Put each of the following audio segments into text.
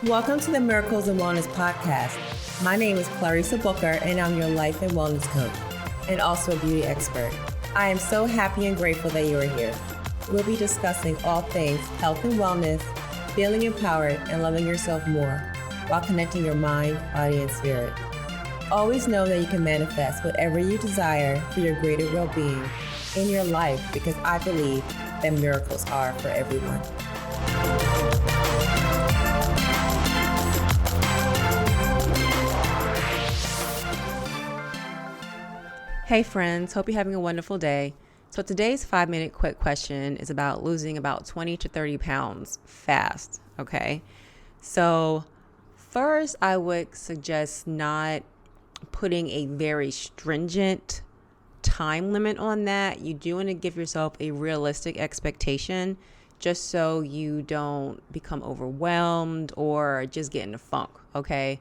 Welcome to the Miracles and Wellness Podcast. My name is Clarissa Booker, and I'm your life and wellness coach, and also a beauty expert. I am so happy and grateful that you are here. We'll be discussing all things health and wellness, feeling empowered, and loving yourself more, while connecting your mind, body, and spirit. Always know that you can manifest whatever you desire for your greater well-being in your life, because I believe that miracles are for everyone. Hey friends, hope you're having a wonderful day. So today's 5-minute quick question is about losing about 20 to 30 pounds fast, okay? So first, I would suggest not putting a very stringent time limit on that. You do want to give yourself a realistic expectation just so you don't become overwhelmed or just get in a funk, okay?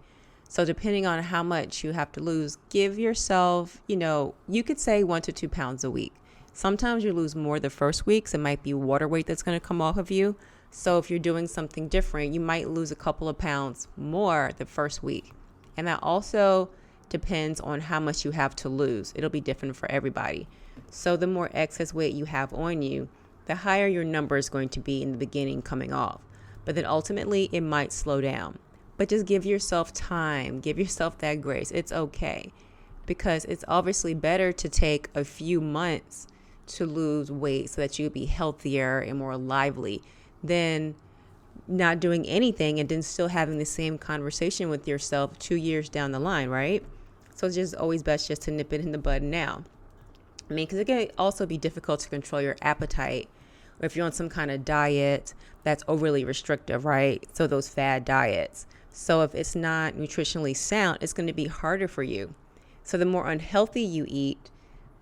So depending on how much you have to lose, give yourself, you could say 1 to 2 pounds a week. Sometimes you lose more the first week, so it might be water weight that's going to come off of you. So if you're doing something different, you might lose a couple of pounds more the first week. And that also depends on how much you have to lose. It'll be different for everybody. So the more excess weight you have on you, the higher your number is going to be in the beginning coming off. But then ultimately, it might slow down. But just give yourself time. Give yourself that grace. It's okay. Because it's obviously better to take a few months to lose weight so that you'll be healthier and more lively than not doing anything and then still having the same conversation with yourself 2 years down the line, right? So it's just always best just to nip it in the bud now. Because it can also be difficult to control your appetite, or if you're on some kind of diet that's overly restrictive, right? So those fad diets. So if it's not nutritionally sound, it's going to be harder for you. So the more unhealthy you eat,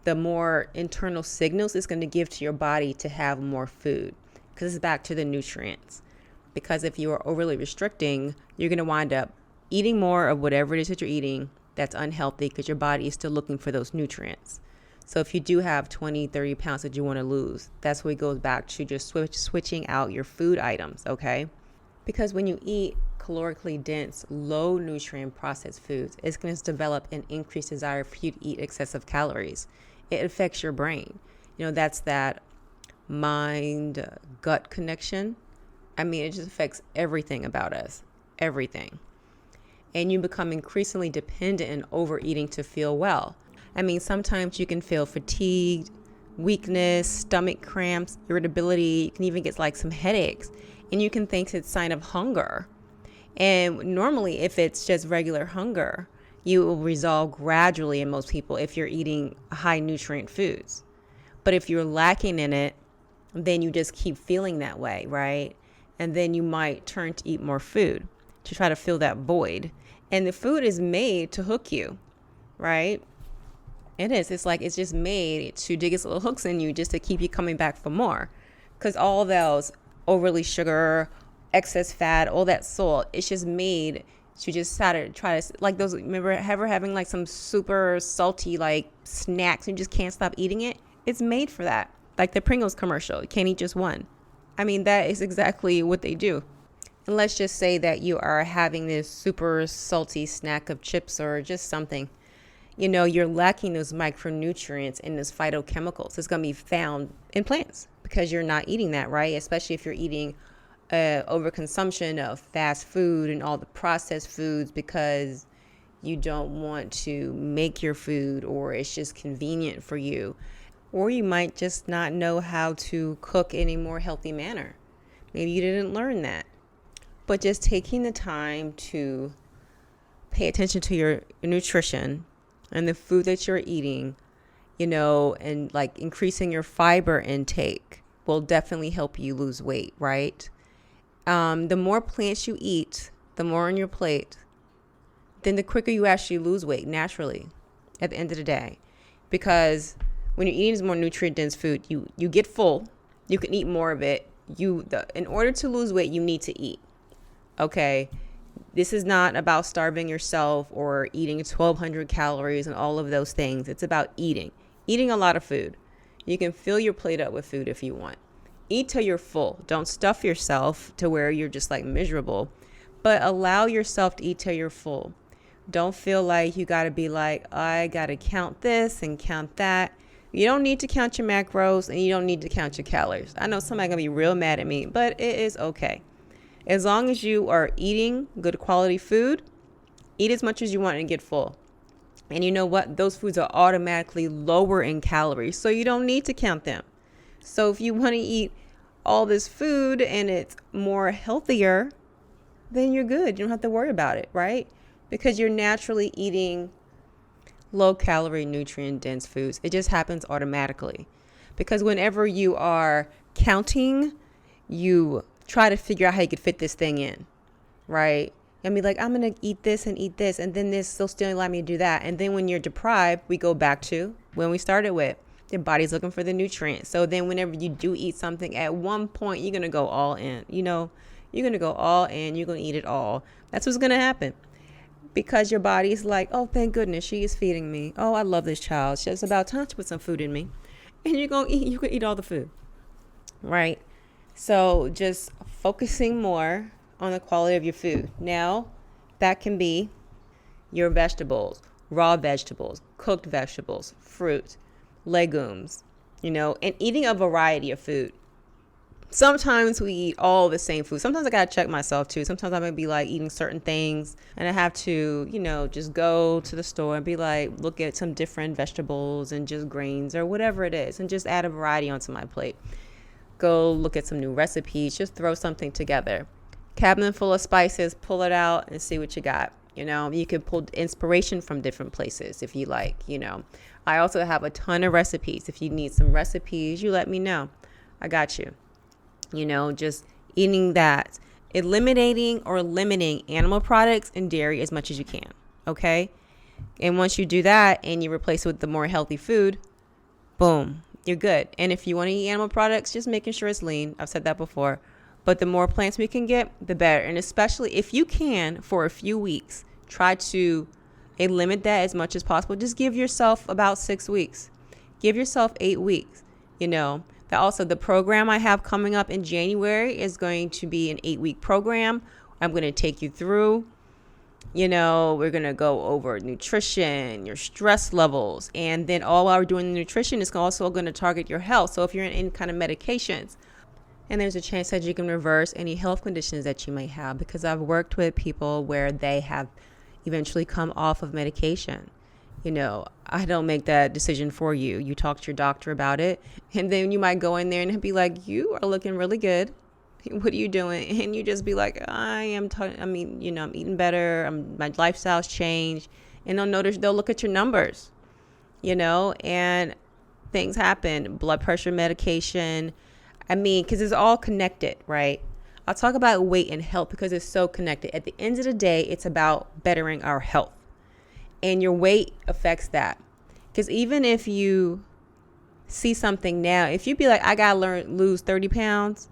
the more internal signals it's going to give to your body to have more food, because it's back to the nutrients. Because if you are overly restricting, you're going to wind up eating more of whatever it is that you're eating that's unhealthy, because your body is still looking for those nutrients. So if you do have 20, 30 pounds that you want to lose, that's where it goes back to just switching out your food items, okay? Because when you eat calorically dense, low nutrient processed foods, it's going to develop an increased desire for you to eat excessive calories. It affects your brain. That's that mind gut connection. It just affects everything about us, everything. And you become increasingly dependent and overeating to feel well. Sometimes you can feel fatigued, weakness, stomach cramps, irritability. You can even get some headaches, and you can think it's a sign of hunger. And normally, if it's just regular hunger, you will resolve gradually in most people if you're eating high nutrient foods. But if you're lacking in it, then you just keep feeling that way, right? And then you might turn to eat more food to try to fill that void. And the food is made to hook you, right? It is. It's just made to dig its little hooks in you just to keep you coming back for more. Because all those overly sugar, excess fat, all that salt, it's just made to just try to, those, remember ever having some super salty snacks and you just can't stop eating it? It's made for that. Like the Pringles commercial, you can't eat just one. That is exactly what they do. And let's just say that you are having this super salty snack of chips or just something. You're lacking those micronutrients and those phytochemicals. It's going to be found in plants because you're not eating that, right? Especially if you're eating overconsumption of fast food and all the processed foods because you don't want to make your food, or it's just convenient for you. Or you might just not know how to cook in a more healthy manner. Maybe you didn't learn that. But just taking the time to pay attention to your nutrition and the food that you're eating, and increasing your fiber intake will definitely help you lose weight, right? The more plants you eat, the more on your plate, then the quicker you actually lose weight naturally at the end of the day. Because when you're eating more nutrient-dense food, you get full. You can eat more of it. In order to lose weight, you need to eat. Okay? This is not about starving yourself or eating 1,200 calories and all of those things. It's about eating a lot of food. You can fill your plate up with food if you want. Eat till you're full. Don't stuff yourself to where you're just miserable, but allow yourself to eat till you're full. Don't feel like you got to be like, I got to count this and count that. You don't need to count your macros and you don't need to count your calories. I know somebody's going to be real mad at me, but it is okay. As long as you are eating good quality food, eat as much as you want and get full. And you know what? Those foods are automatically lower in calories, so you don't need to count them. So if you want to eat all this food and it's more healthier, then you're good. You don't have to worry about it, right? Because you're naturally eating low calorie, nutrient dense foods. It just happens automatically. Because whenever you are counting, you try to figure out how you could fit this thing in, right? And be like, I'm going to eat this, and then this will still allow me to do that. And then when you're deprived, we go back to when we started with. Your body's looking for the nutrients. So then whenever you do eat something, at one point, you're going to go all in. You know, you're going to go all in. You're going to eat it all. That's what's going to happen. Because your body's like, oh, thank goodness, she is feeding me. Oh, I love this child. It's about time to put some food in me. And you're going to eat. You can eat all the food, right? So just focusing more on the quality of your food. Now, that can be your vegetables, raw vegetables, cooked vegetables, fruit, legumes, and eating a variety of food. Sometimes we eat all the same food. Sometimes I got to check myself too. Sometimes I might be like eating certain things and I have to, just go to the store and be like, look at some different vegetables and just grains or whatever it is and just add a variety onto my plate. Go look at some new recipes, just throw something together. Cabinet full of spices, pull it out and see what you got. You can pull inspiration from different places if you like, I also have a ton of recipes. If you need some recipes, you let me know. I got you. Just eating that, eliminating or limiting animal products and dairy as much as you can. Okay. And once you do that and you replace it with the more healthy food, boom, you're good. And if you want to eat animal products, just making sure it's lean. I've said that before. But the more plants we can get, the better. And especially if you can, for a few weeks, try to limit that as much as possible. Just give yourself about 6 weeks. Give yourself 8 weeks. Also, the program I have coming up in January is going to be an 8-week program. I'm going to take you through. We're going to go over nutrition, your stress levels. And then all while we're doing the nutrition, it's also going to target your health. So if you're in any kind of medications, and there's a chance that you can reverse any health conditions that you might have, because I've worked with people where they have eventually come off of medication. I don't make that decision for you. You talk to your doctor about it, and then you might go in there and be like, you are looking really good. What are you doing? And you just be like, I'm eating better. My lifestyle's changed. And they'll look at your numbers, and things happen. Blood pressure medication. Because it's all connected, right? I'll talk about weight and health because it's so connected. At the end of the day, it's about bettering our health. And your weight affects that. Because even if you see something now, if you be like, I got to lose 30 pounds,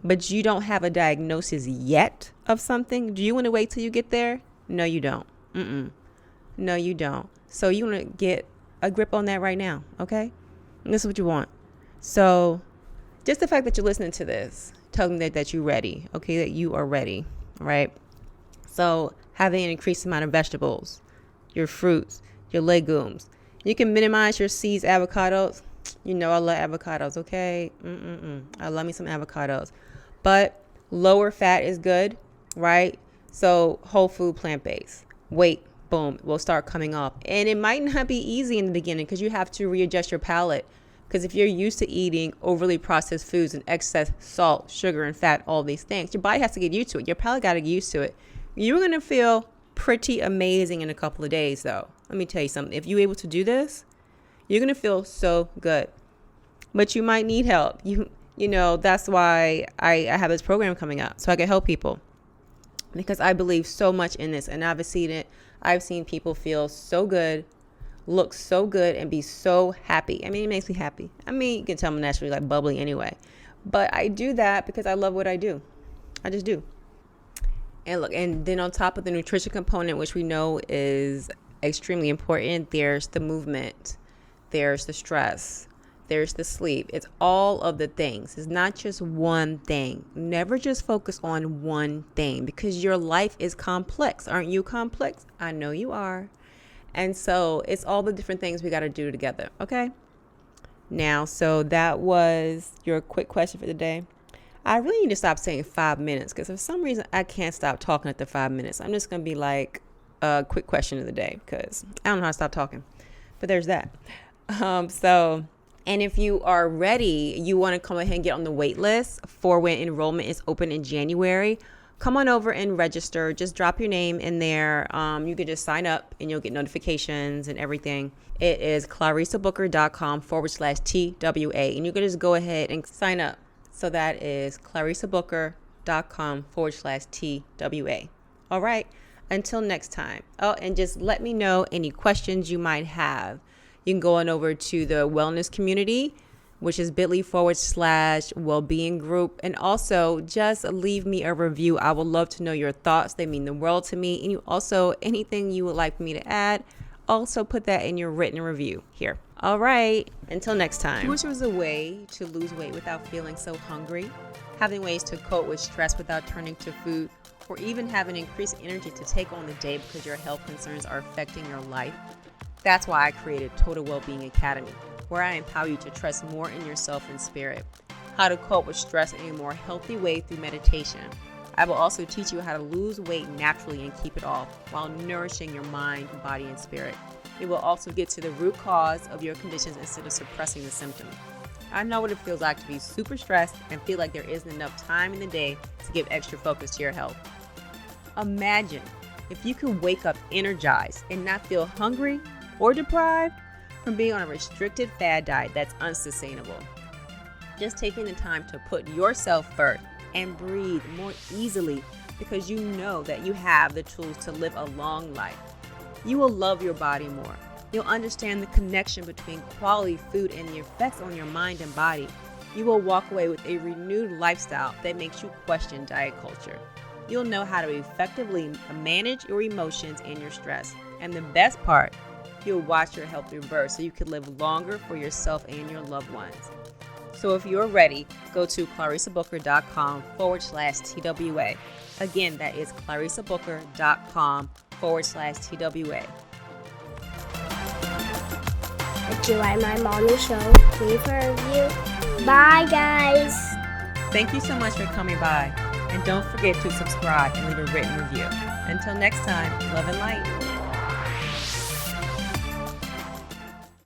but you don't have a diagnosis yet of something, do you want to wait till you get there? No, you don't. No, you don't. So you want to get a grip on that right now, okay? And this is what you want. So just the fact that you're listening to this tells me that you're ready, okay, that you are ready, right? So having an increased amount of vegetables, your fruits, your legumes. You can minimize your seeds, avocados. I love avocados, okay? I love me some avocados. But lower fat is good, right? So whole food, plant-based. Weight, boom, will start coming off. And it might not be easy in the beginning because you have to readjust your palate. Because if you're used to eating overly processed foods and excess salt, sugar, and fat, all these things, your body has to get used to it. Your palate got to get used to it. You're going to feel pretty amazing in a couple of days, though. Let me tell you something. If you're able to do this, you're going to feel so good. But you might need help. That's why I have this program coming up, so I can help people. Because I believe so much in this, and I've seen it. I've seen people feel so good, look so good, and be so happy. It makes me happy. You can tell I'm naturally like bubbly anyway. But I do that because I love what I do. I just do. And look, and then on top of the nutrition component, which we know is extremely important, there's the movement, there's the stress, there's the sleep. It's all of the things. It's not just one thing. Never just focus on one thing because your life is complex. Aren't you complex? I know you are. And so it's all the different things we got to do together. Okay. Now, so that was your quick question for the day. I really need to stop saying 5 minutes because for some reason I can't stop talking after 5 minutes. I'm just going to be like a quick question of the day because I don't know how to stop talking. But there's that. And if you are ready, you want to come ahead and get on the wait list for when enrollment is open in January. Come on over and register. Just drop your name in there. You can just sign up and you'll get notifications and everything. It is clarissabooker.com/TWA. And you can just go ahead and sign up. So that is clarissabooker.com/TWA. All right. Until next time. Oh, and just let me know any questions you might have. You can go on over to the wellness community, which is bit.ly/wellbeing group. And also just leave me a review. I would love to know your thoughts. They mean the world to me. And you also, anything you would like me to add, also put that in your written review here. All right. Until next time. You wish there was a way to lose weight without feeling so hungry, having ways to cope with stress without turning to food, or even having increased energy to take on the day because your health concerns are affecting your life? That's why I created Total Wellbeing Academy, where I empower you to trust more in yourself and spirit, how to cope with stress in a more healthy way through meditation. I will also teach you how to lose weight naturally and keep it off while nourishing your mind, body, and spirit. It will also get to the root cause of your conditions instead of suppressing the symptoms. I know what it feels like to be super stressed and feel like there isn't enough time in the day to give extra focus to your health. Imagine if you could wake up energized and not feel hungry or deprived from being on a restricted fad diet that's unsustainable. Just taking the time to put yourself first and breathe more easily because you know that you have the tools to live a long life. You will love your body more. You'll understand the connection between quality food and the effects on your mind and body. You will walk away with a renewed lifestyle that makes you question diet culture. You'll know how to effectively manage your emotions and your stress. And the best part, you'll watch your health reverse so you can live longer for yourself and your loved ones. So if you're ready, go to clarissabooker.com/TWA. Again, that is clarissabooker.com/TWA. Did you like my mommy show? Leave her a review. Bye, guys. Thank you so much for coming by. And don't forget to subscribe and leave a written review. Until next time, love and light.